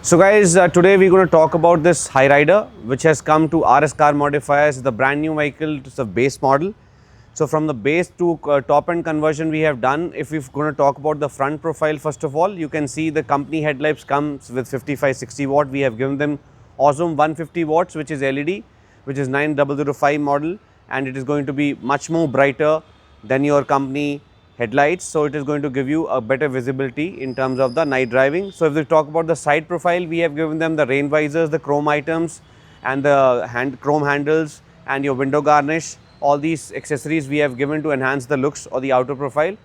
So guys, today we're going to talk about this Hyryder which has come to RS CAR Modifiers, the brand new vehicle. It's the base model. So from the base to top end conversion we have done. If we're going to talk about the front profile, first of all, you can see the company headlights comes with 55-60 watt. We have given them awesome 150 watts which is LED, which is 9005 model, and it is going to be much more brighter than your company headlights. So it is going to give you a better visibility in terms of the night driving. So if we talk about the side profile, we have given them the rain visors, the chrome items, and the chrome handles, and your window garnish. All these accessories we have given to enhance the looks or the outer profile.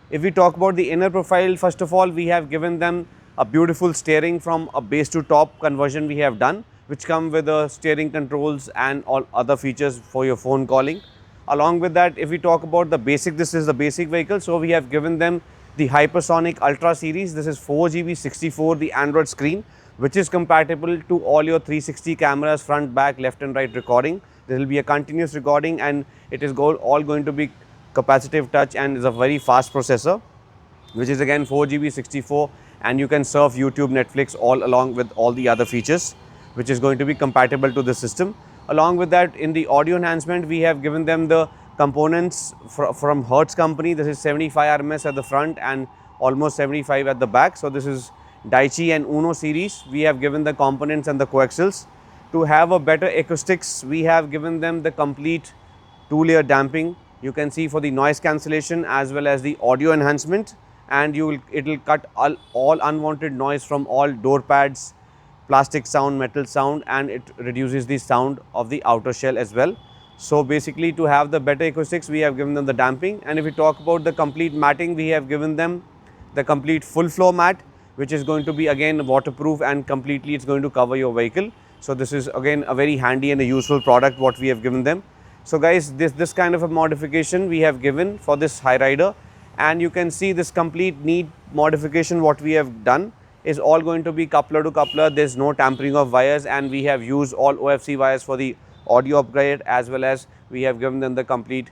If we talk about the inner profile, first of all, we have given them a beautiful steering from a base to top conversion we have done, which come with the steering controls and all other features for your phone calling. Along with that, if we talk about the basic, this is the basic vehicle. So we have given them the Hypersonic Ultra series. This is 4GB 64, the Android screen, which is compatible to all your 360 cameras, front, back, left and right recording. There will be a continuous recording, and it is all going to be capacitive touch, and is a very fast processor, which is again 4GB 64, and you can surf YouTube, Netflix all along with all the other features, which is going to be compatible to the system. Along with that, in the audio enhancement, we have given them the components from Hertz company. This is 75 RMS at the front and almost 75 at the back. So this is Daichi and Uno series. We have given the components and the coaxials. To have a better acoustics, we have given them the complete 2-layer damping. You can see for the noise cancellation as well as the audio enhancement, and it will cut all unwanted noise from all door pads, plastic sound, metal sound, and it reduces the sound of the outer shell as well. So basically, to have the better acoustics, we have given them the damping. And if we talk about the complete matting, we have given them the complete full floor mat, which is going to be again waterproof, and completely it's going to cover your vehicle. So this is again a very handy and a useful product what we have given them. So guys, this kind of a modification we have given for this Hyryder, and you can see this complete neat modification what we have done is all going to be coupler to coupler. There's no tampering of wires, and we have used all OFC wires for the audio upgrade, as well as we have given them the complete,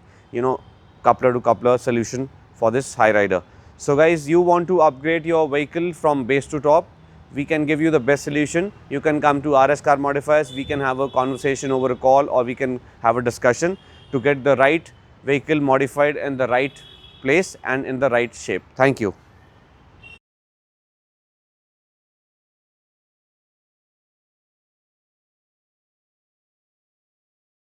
coupler to coupler solution for this Hyryder. So guys, you want to upgrade your vehicle from base to top, we can give you the best solution. You can come to RS CAR Modifiers. We can have a conversation over a call, or we can have a discussion to get the right vehicle modified in the right place and in the right shape. Thank you.